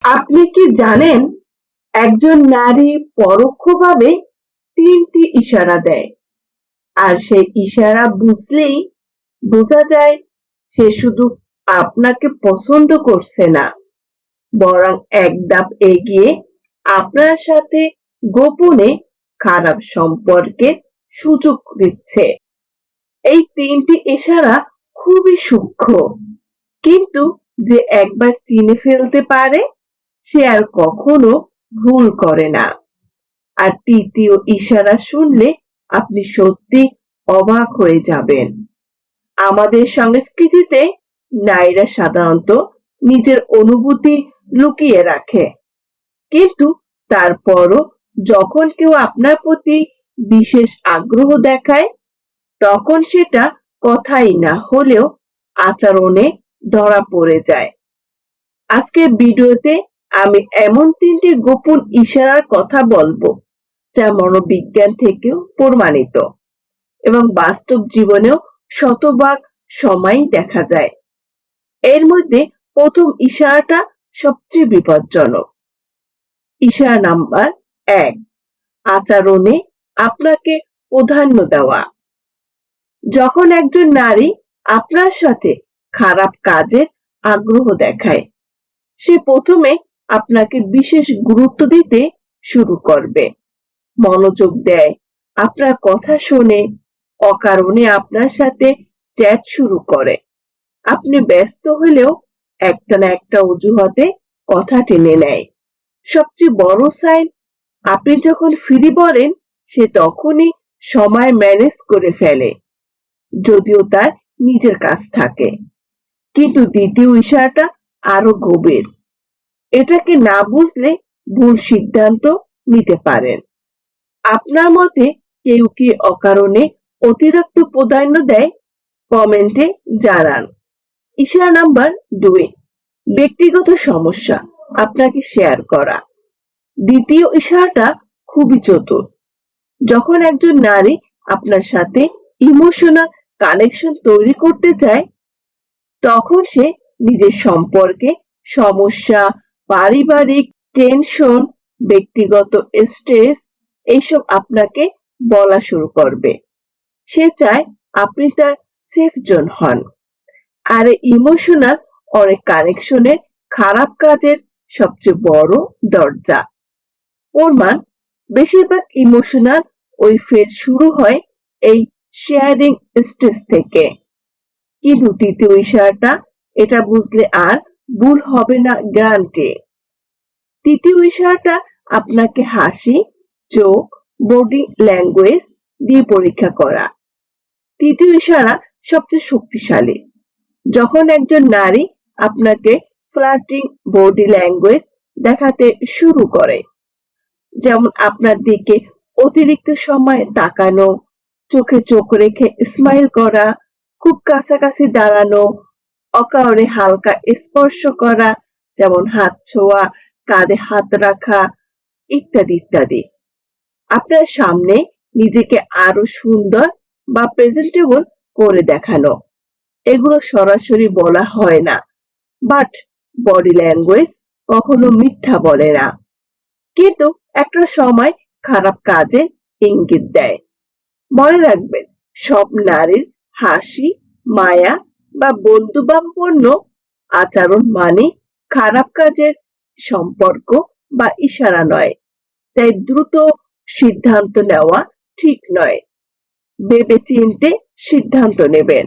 আপনি কি জানেন একজন নারী পরোক্ষভাবে ৩টি ইশারা দেয়, আর সেই ইশারা বুঝলেই বোঝা যায় সে শুধু আপনাকে পছন্দ করছে না, বরং এক ধাপ এগিয়ে আপনার সাথে গোপনে খারাপ সম্পর্কের সুযোগ দিচ্ছে। এই ৩টি ইশারা খুবই সূক্ষ্ম, কিন্তু যে একবার চিনে ফেলতে পারে সে আর কখনো ভুল করে না। আর ৩য় ইশারা শুনলে আপনি সত্যি অবাক হয়ে যাবেন। আমাদের সংস্কৃতিতে নারীরা সাধারণত নিজের অনুভূতি লুকিয়ে রাখে, কিন্তু তারপরও যখন কেউ আপনার প্রতি বিশেষ আগ্রহ দেখায়, তখন সেটা কথাই না হলেও আচরণে ধরা পড়ে যায়। আজকের ভিডিওতে আমি এমন ৩টি গোপন ইশারার কথা বলবো যা মনোবিজ্ঞান থেকেও প্রমাণিত এবং বাস্তব জীবনেও শতভাগ সময় দেখা যায়। এর মধ্যে প্রথম ইশারাটা সবচেয়ে বিপজ্জনক। ইশারা নাম্বার ১, আচরণে আপনাকে প্রাধান্য দেওয়া। যখন একজন নারী আপনার সাথে খারাপ কাজের আগ্রহ দেখায়, সে প্রথমে আপনাকে বিশেষ গুরুত্ব দিতে শুরু করবে, মনোযোগ দেয়, আপনার কথা শোনে, অকারণে আপনার সাথে চ্যাট শুরু করে। আপনি ব্যস্ত হলেও একটা না একটা অজুহাতে কথা টেনে নেয়। সবচেয়ে বড় সাইন, আপনি যখন ফ্রি বলেন সে তখনই সময় ম্যানেজ করে ফেলে, যদিও তার নিজের কাজ থাকে। কিন্তু দ্বিতীয় ইশারাটা আরো গভীর। এটাকে না বুঝলে ভুল সিদ্ধান্ত নিতে পারেন। আপনার মতে কেউ কি অকারণে অতিরিক্ত প্রাধান্য দেয়? কমেন্টে জানান। ইশারা নাম্বার ২, ব্যক্তিগত সমস্যা আপনাকে শেয়ার করা। দ্বিতীয় ইশারাটা খুবই চতুর। যখন একজন নারী আপনার সাথে ইমোশনাল কানেকশন তৈরি করতে চায়, তখন সে নিজের সম্পর্কে সমস্যা, পারিবারিক টেনশন, ব্যক্তিগত স্ট্রেস এইসব আপনাকে বলা শুরু করবে। সে চায় আপনি তার সেফ জোন হন। আর ইমোশনাল অনেক কানেকশনের খারাপ কাজের সবচেয়ে বড় দরজা। প্রমাণ, বেশিরভাগ ইমোশনাল ওই ফেজ শুরু হয় এই শেয়ারিং স্টেজ থেকে। কিন্তু তৃতীয় ইশারাটা, এটা বুঝলে আর ভুল হবে না গ্যারান্টি। তৃতীয় ইশারাটা আপনাকে হাসি, চোখ, বডি ল্যাঙ্গুয়েজ দিয়ে পরীক্ষা করা। তৃতীয় ইশারা সবচেয়ে শক্তিশালী। যখন একজন নারী আপনাকে ফ্লার্টিং বডি ল্যাঙ্গুয়েজ দেখাতে শুরু করে, যেমন আপনার দিকে অতিরিক্ত সময় তাকানো, চোখে চোখ রেখে স্মাইল করা, খুব কাছাকাছি দাঁড়ানো, অকারণে হালকা স্পর্শ করা, যেমন হাত ছোঁয়া, কাঁধে হাত রাখা, ইত্যাদি ইত্যাদি। আপনার সামনে নিজেকে আরো সুন্দর বা প্রেজেন্টেবল করে দেখানো। এগুলো সরাসরি বলা হয় না, বাট বডি ল্যাঙ্গুয়েজ কখনো মিথ্যা বলে না, কিন্তু একটা সময় খারাপ কাজে ইঙ্গিত দেয়। মনে রাখবেন, সব নারীর হাসি, মায়া বা বন্ধুভাবাপন্ন আচরণ মানে খারাপ কাজের সম্পর্ক বা ইশারা নয়। তাই দ্রুত সিদ্ধান্ত নেওয়া ঠিক নয়। ভেবে চিন্তে সিদ্ধান্ত নেবেন।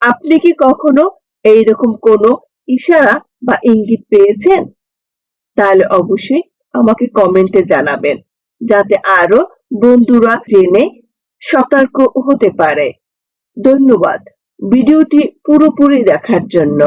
আপনি কি কখনো এইরকম কোনো ইশারা বা ইঙ্গিত পেয়েছেন? তাহলে অবশ্যই আমাকে কমেন্টে জানাবেন, যাতে আরো বন্ধুরা জেনে সতর্ক হতে পারে। ধন্যবাদ ভিডিওটি পুরোপুরি দেখার জন্য।